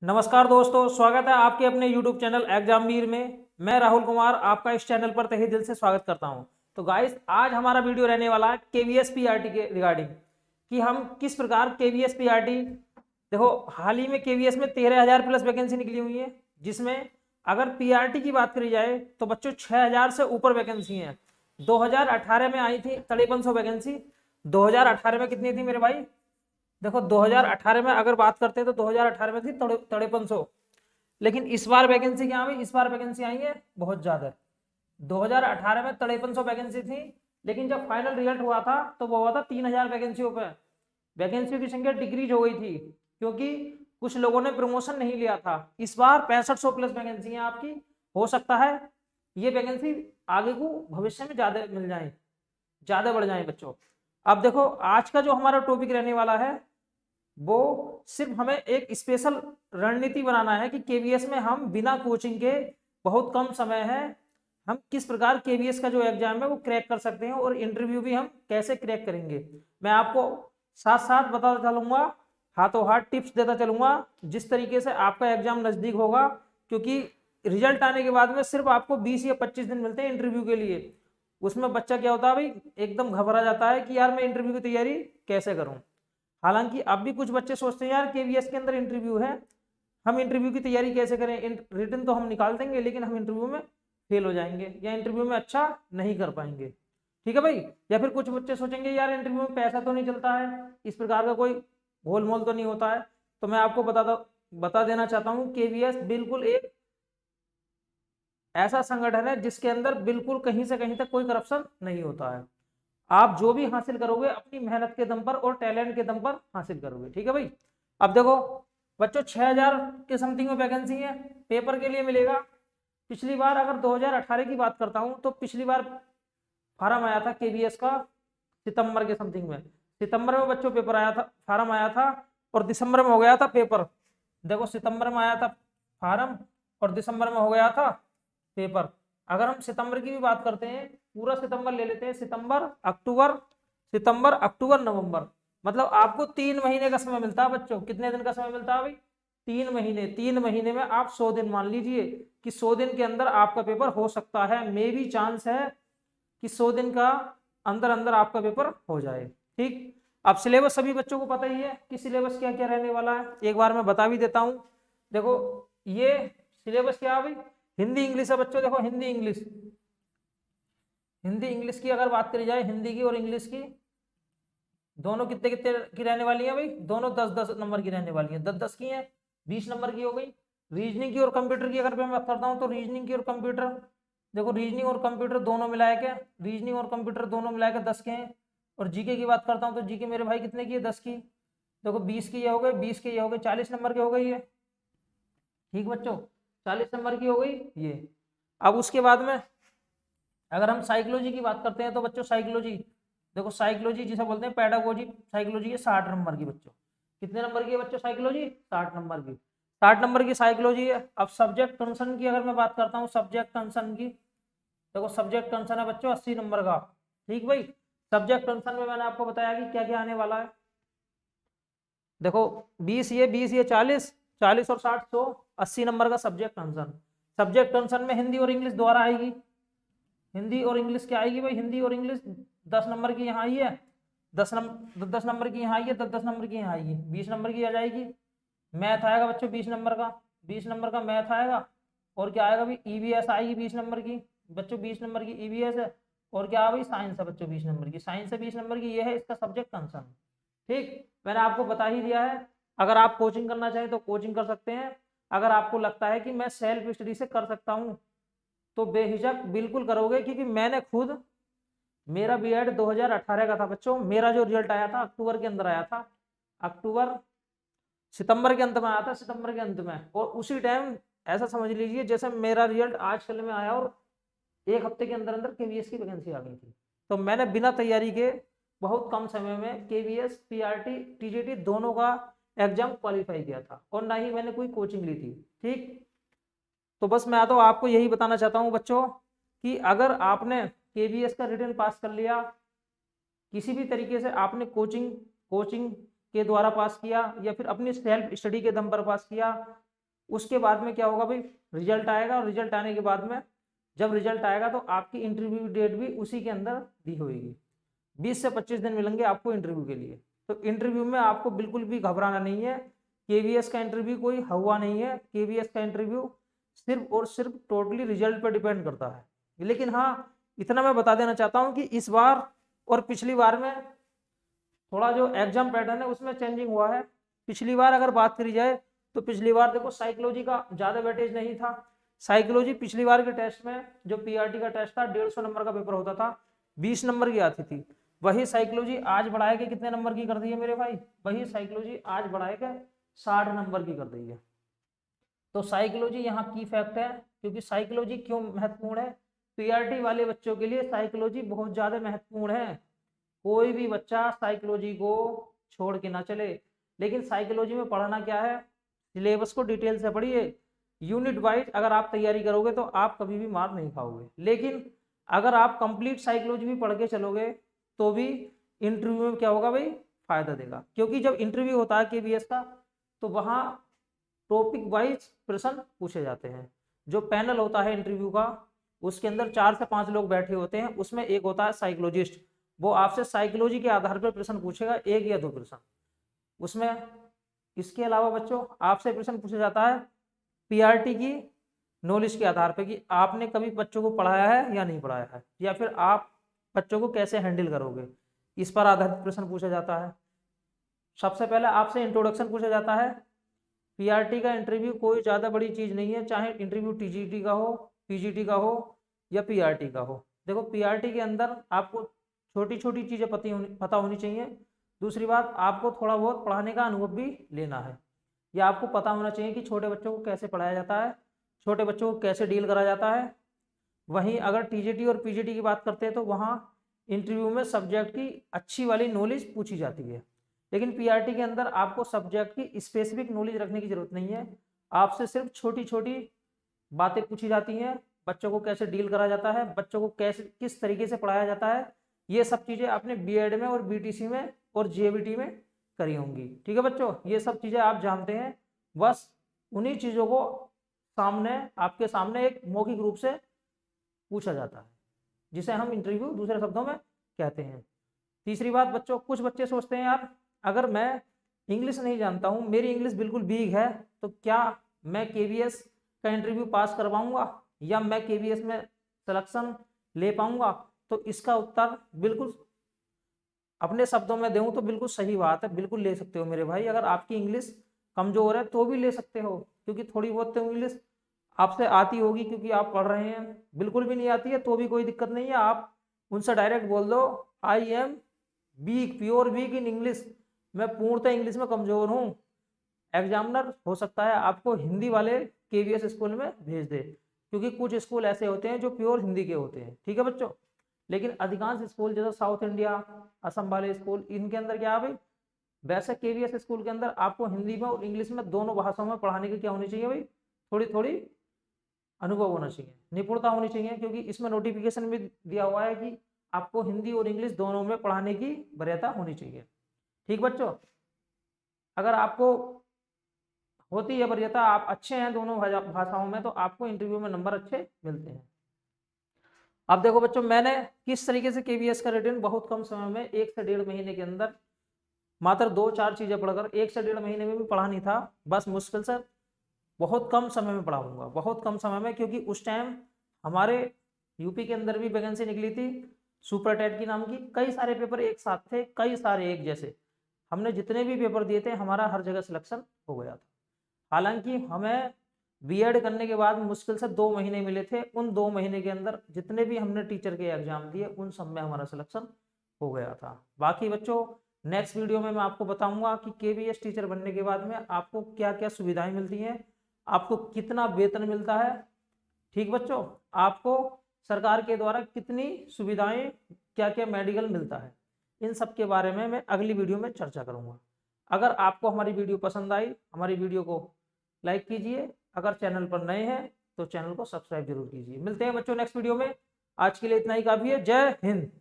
नमस्कार दोस्तों, स्वागत है आपके अपने YouTube चैनल एग्जामवीर में। मैं राहुल कुमार आपका इस चैनल पर तहे दिल से स्वागत करता हूं। तो गाइस, आज हमारा वीडियो रहने वाला है केवीएस पीआरटी के रिगार्डिंग कि हम किस प्रकार केवीएस पीआरटी। देखो, हाल ही में केवीएस में 13,000 प्लस वैकेंसी निकली हुई है, जिसमें अगर पीआरटी की बात करी जाए तो बच्चों 6,000 से ऊपर वैकेंसी है। 2018 में आई थी 5300 वैकेंसी। 2018 में कितनी थी मेरे भाई? देखो, 2018 में अगर बात करते हैं तो 2018 में थी 5300। लेकिन इस बार वैकेंसी क्या आई? इस बार वैकेंसी आई है बहुत ज्यादा। 2018 में 5300 वैकेंसी थी, लेकिन जब फाइनल रिजल्ट हुआ था तो वो हुआ था 3000 वैकेंसियों पे। वैकेंसियों की संख्या डिक्रीज हो गई थी, क्योंकि कुछ लोगों ने प्रमोशन नहीं लिया था। इस बार 6500 प्लस वैकेंसी है आपकी। हो सकता है ये वैकेंसी आगे को भविष्य में ज्यादा मिल जाए, ज्यादा बढ़ जाए बच्चों। अब देखो, आज का जो हमारा टॉपिक रहने वाला है वो सिर्फ हमें एक स्पेशल रणनीति बनाना है कि केवीएस में हम बिना कोचिंग के, बहुत कम समय है, हम किस प्रकार केवीएस का जो एग्जाम है वो क्रैक कर सकते हैं, और इंटरव्यू भी हम कैसे क्रैक करेंगे। मैं आपको साथ साथ बताता चलूंगा, हाथों हाथ टिप्स देता चलूंगा, जिस तरीके से आपका एग्जाम नजदीक होगा। क्योंकि रिजल्ट आने के बाद में सिर्फ आपको 20 या 25 दिन मिलते हैं इंटरव्यू के लिए। उसमें बच्चा क्या होता है भाई, एकदम घबरा जाता है कि यार मैं इंटरव्यू की तैयारी कैसे करूं। हालांकि अब भी कुछ बच्चे सोचते हैं यार केवीएस के अंदर इंटरव्यू है, हम इंटरव्यू की तैयारी कैसे करें, रिटन तो हम निकाल देंगे लेकिन हम इंटरव्यू में फेल हो जाएंगे या इंटरव्यू में अच्छा नहीं कर पाएंगे। ठीक है भाई। या फिर कुछ बच्चे सोचेंगे यार इंटरव्यू में पैसा तो नहीं चलता है, इस प्रकार का कोई गोल मोल तो नहीं होता है। तो मैं आपको बता देना चाहता हूँ, केवीएस बिल्कुल एक ऐसा संगठन है जिसके अंदर बिल्कुल कहीं से कहीं तक कोई करप्शन नहीं होता है। आप जो भी हासिल करोगे अपनी मेहनत के दम पर और टैलेंट के दम पर हासिल करोगे। ठीक है भाई। अब देखो बच्चों, 6,000 के समथिंग में वैकेंसी है, पेपर के लिए मिलेगा। पिछली बार अगर 2018 की बात करता हूं तो पिछली बार फार्म आया था केवीएस का सितंबर के समथिंग में। सितंबर में बच्चों पेपर आया था, फार्म आया था, और दिसंबर में हो गया था पेपर। देखो, सितंबर में आया था फार्म और दिसंबर में हो गया था पेपर। अगर हम सितंबर की भी बात करते हैं, पूरा सितंबर ले लेते हैं, सितंबर अक्टूबर नवंबर, मतलब आपको 3 महीने का समय मिलता है बच्चों। कितने दिन का समय मिलता है भाई? 3 महीने। 3 महीने में आप 100 दिन मान लीजिए कि 100 दिन के अंदर आपका पेपर हो सकता है। मे भी चांस है कि 100 दिन का अंदर अंदर आपका पेपर हो जाए। ठीक। अब सिलेबस सभी बच्चों को पता ही है कि सिलेबस क्या क्या रहने वाला है, एक बार मैं बता भी देता हूँ। देखो, ये सिलेबस क्या है भाई? हिंदी इंग्लिश है बच्चों। देखो, हिंदी इंग्लिश, हिंदी इंग्लिश की अगर बात करी जाए, हिंदी की और इंग्लिश की दोनों कितने कितने की रहने वाली है भाई? दोनों 10-10 नंबर की रहने वाली है। 10-10 की है, 20 नंबर की हो गई। रीजनिंग की और कंप्यूटर की अगर मैं बात करता हूँ तो रीजनिंग की और कंप्यूटर, देखो रीजनिंग और कंप्यूटर दोनों मिलाए के, रीजनिंग और कंप्यूटर दोनों मिला के 10 के हैं। और जीके की बात करता हूँ तो जीके मेरे भाई कितने की है? 10 की। देखो, 20 की ये हो गई, 20 के ये हो गए, 40 नंबर के हो गई है। ठीक बच्चों, 40 नंबर की हो गई ये। अब उसके बाद में अगर हम साइकोलॉजी की बात करते हैं तो बच्चों साइकोलॉजी, देखो साइकोलॉजी जिसे बोलते हैं पैडागोजी, साइकोलॉजी है 60 नंबर की बच्चों। कितने नंबर की है बच्चों साइकोलॉजी? 60 नंबर की। 60 नंबर की साइकोलॉजी है। अब सब्जेक्ट कंसर्न की अगर मैं बात करता हूँ, सब्जेक्ट कंसर्न की, देखो सब्जेक्ट कंसर्न है बच्चों 80 नंबर का। ठीक भाई। सब्जेक्ट कंसर्न में मैंने आपको बताया कि क्या क्या आने वाला है। देखो, 20 ये 40, 40 और 60, 100, 80 नंबर का सब्जेक्ट कंसर्न। सब्जेक्ट कंसर्न में हिंदी और इंग्लिश दोबारा आएगी। हिंदी और इंग्लिश क्या आएगी भाई? हिंदी और इंग्लिश 10 नंबर की यहाँ आई है, 10 नंबर की यहाँ आई है, 10-10 नंबर की यहाँ आएगी, 20 नंबर की आ जाएगी। मैथ आएगा बच्चों 20 नंबर का, 20 नंबर का मैथ आएगा। और क्या आएगा भाई? ईवीएस आएगी 20 नंबर की बच्चों, 20 नंबर की ईवीएस है। और क्या है भाई? साइंस है बच्चों 20 नंबर की, साइंस है 20 नंबर की। ये है इसका सब्जेक्ट कंसर्न। ठीक, मैंने आपको बता ही दिया है। अगर आप कोचिंग करना चाहें तो कोचिंग कर सकते हैं। अगर आपको लगता है कि मैं सेल्फ स्टडी से कर सकता हूँ तो बेहिचक बिल्कुल करोगे, क्योंकि मैंने खुद, मेरा बीएड 2018 का था बच्चों। मेरा जो रिजल्ट आया था अक्टूबर के अंदर आया था, अक्टूबर सितंबर के अंत में आया था, सितंबर के अंत में। और उसी टाइम ऐसा समझ लीजिए जैसे मेरा रिजल्ट आज कल में आया और एक हफ्ते के अंदर अंदर केवीएस की वैकेंसी आ गई थी। तो मैंने बिना तैयारी के बहुत कम समय में केवीएस पीआरटी टीजीटी दोनों का एग्जाम क्वालिफाई किया था, और ना ही मैंने कोई कोचिंग ली थी। ठीक। तो बस मैं तो आपको यही बताना चाहता हूँ बच्चों कि अगर आपने केवीएस का रिटन पास कर लिया, किसी भी तरीके से आपने कोचिंग कोचिंग के द्वारा पास किया या फिर अपनी सेल्फ स्टडी के दम पर पास किया, उसके बाद में क्या होगा भाई, रिजल्ट आएगा, और रिजल्ट आने के बाद में जब रिजल्ट आएगा तो आपकी इंटरव्यू डेट भी उसी के अंदर दी होगी। 20 से 25 दिन मिलेंगे आपको इंटरव्यू के लिए। तो इंटरव्यू में आपको बिल्कुल भी घबराना नहीं है। केवीएस का इंटरव्यू कोई हवा नहीं है। केवीएस का इंटरव्यू सिर्फ और सिर्फ टोटली रिजल्ट पर डिपेंड करता है। लेकिन हाँ, इतना मैं बता देना चाहता हूँ कि इस बार और पिछली बार में थोड़ा जो एग्जाम पैटर्न है उसमें चेंजिंग हुआ है। पिछली बार अगर बात करी जाए तो पिछली बार देखो साइकोलॉजी का ज़्यादा वेटेज नहीं था। साइकोलॉजी पिछली बार के टेस्ट में जो पीआरटी का टेस्ट था 150 नंबर का पेपर होता था, 20 नंबर की आती थी। वही साइकोलॉजी आज बढ़ाए के कितने नंबर की कर दी है मेरे भाई, वही साइकोलॉजी आज बढ़ाए के 60 नंबर की कर दी है। तो साइकोलॉजी यहाँ की फैक्ट है। क्योंकि साइकोलॉजी क्यों महत्वपूर्ण है, पीआरटी वाले बच्चों के लिए साइकोलॉजी बहुत ज़्यादा महत्वपूर्ण है। कोई भी बच्चा साइकोलॉजी को छोड़ के ना चले। लेकिन साइकोलॉजी में पढ़ना क्या है, सिलेबस को डिटेल से पढ़िए। यूनिट वाइज अगर आप तैयारी करोगे तो आप कभी भी मार नहीं खाओगे। लेकिन अगर आप कंप्लीट साइकोलॉजी भी पढ़ के चलोगे तो भी इंटरव्यू में क्या होगा भाई, फायदा देगा। क्योंकि जब इंटरव्यू होता है केवीएस का तो वहाँ टॉपिक वाइज प्रश्न पूछे जाते हैं। जो पैनल होता है इंटरव्यू का उसके अंदर 4 से 5 लोग बैठे होते हैं, उसमें एक होता है साइकोलॉजिस्ट। वो आपसे साइकोलॉजी के आधार पर प्रश्न पूछेगा, 1 या 2 प्रश्न उसमें। इसके अलावा बच्चों आपसे प्रश्न पूछा जाता है पीआरटी की नॉलेज के आधार पर कि आपने कभी बच्चों को पढ़ाया है या नहीं पढ़ाया है, या फिर आप बच्चों को कैसे हैंडल करोगे, इस पर आधारित प्रश्न पूछा जाता है। सबसे पहले आपसे इंट्रोडक्शन पूछा जाता है। पीआरटी का इंटरव्यू कोई ज़्यादा बड़ी चीज़ नहीं है, चाहे इंटरव्यू टीजीटी का हो, पीजीटी का हो या पीआरटी का हो। देखो पीआरटी के अंदर आपको छोटी छोटी चीज़ें पता होनी चाहिए। दूसरी बात, आपको थोड़ा बहुत पढ़ाने का अनुभव भी लेना है, या आपको पता होना चाहिए कि छोटे बच्चों को कैसे पढ़ाया जाता है, छोटे बच्चों को कैसे डील करा जाता है। वहीं अगर टीजीटी और पीजीटी की बात करते हैं तो वहाँ इंटरव्यू में सब्जेक्ट की अच्छी वाली नॉलेज पूछी जाती है। लेकिन पीआरटी के अंदर आपको सब्जेक्ट की स्पेसिफिक नॉलेज रखने की जरूरत नहीं है। आपसे सिर्फ छोटी छोटी बातें पूछी जाती हैं, बच्चों को कैसे डील करा जाता है, बच्चों को कैसे किस तरीके से पढ़ाया जाता है। ये सब चीज़ें आपने बीएड में और बीटीसी में और जेबीटी में करी होंगी। ठीक है बच्चों, ये सब चीज़ें आप जानते हैं। बस उन्हीं चीज़ों को सामने आपके सामने एक मौखिक रूप से पूछा जाता है, जिसे हम इंटरव्यू दूसरे शब्दों में कहते हैं। तीसरी बात बच्चों, कुछ बच्चे सोचते हैं यार अगर मैं इंग्लिश नहीं जानता हूँ, मेरी इंग्लिश बिल्कुल वीक है, तो क्या मैं केवीएस का इंटरव्यू पास कर पाऊंगा या मैं केवीएस में सिलेक्शन ले पाऊंगा। तो इसका उत्तर बिल्कुल अपने शब्दों में दूं तो बिल्कुल सही बात है, बिल्कुल ले सकते हो मेरे भाई। अगर आपकी इंग्लिश कमजोर है तो भी ले सकते हो, क्योंकि थोड़ी बहुत तो इंग्लिश आपसे आती होगी क्योंकि आप पढ़ रहे हैं। बिल्कुल भी नहीं आती है तो भी कोई दिक्कत नहीं है, आप उनसे डायरेक्ट बोल दो I am weak, pure weak in English, मैं पूर्णतः इंग्लिश में कमजोर हूँ। एग्जामिनर हो सकता है आपको हिंदी वाले केवीएस स्कूल में भेज दे, क्योंकि कुछ स्कूल ऐसे होते हैं जो प्योर हिंदी के होते हैं। ठीक है बच्चों, लेकिन अधिकांश स्कूल जैसे साउथ इंडिया, असम वाले स्कूल, इनके अंदर क्या है भाई, वैसे केवीएस स्कूल के अंदर आपको हिंदी में और इंग्लिश में दोनों भाषाओं में पढ़ाने की क्या होनी चाहिए भाई, थोड़ी थोड़ी अनुभव होना चाहिए, निपुणता होनी चाहिए। क्योंकि इसमें नोटिफिकेशन में दिया हुआ है कि आपको हिंदी और इंग्लिश दोनों में पढ़ाने की वरीयता होनी चाहिए। ठीक बच्चों, अगर आपको होती है वरीयता, आप अच्छे हैं दोनों भाषाओं में, तो आपको इंटरव्यू में नंबर अच्छे मिलते हैं। अब देखो बच्चों, मैंने किस तरीके से केवीएस का रिटन बहुत कम समय में 1 से 1.5 महीने के अंदर मात्र 2-4 चीजें पढ़कर, 1 से 1.5 महीने में भी पढ़ा नहीं था, बस मुश्किल से बहुत कम समय में पढ़ाऊंगा, बहुत कम समय में। क्योंकि उस टाइम हमारे यूपी के अंदर भी वैकेंसी निकली थी सुपर टेट की नाम की, कई सारे पेपर एक साथ थे, कई सारे एक जैसे। हमने जितने भी पेपर दिए थे हमारा हर जगह सिलेक्शन हो गया था। हालांकि हमें बीएड करने के बाद मुश्किल से 2 महीने मिले थे, उन 2 महीने के अंदर जितने भी हमने टीचर के एग्जाम दिए उन सब में हमारा सिलेक्शन हो गया था। बाकी बच्चों नेक्स्ट वीडियो में मैं आपको बताऊंगा कि केवीएस टीचर बनने के बाद में आपको क्या क्या सुविधाएं मिलती हैं, आपको कितना वेतन मिलता है। ठीक बच्चों, आपको सरकार के द्वारा कितनी सुविधाएं, क्या क्या मेडिकल मिलता है, इन सब के बारे में मैं अगली वीडियो में चर्चा करूंगा। अगर आपको हमारी वीडियो पसंद आई, हमारी वीडियो को लाइक कीजिए, अगर चैनल पर नए हैं तो चैनल को सब्सक्राइब जरूर कीजिए। मिलते हैं बच्चों नेक्स्ट वीडियो में, आज के लिए इतना ही काफी है। जय हिंद।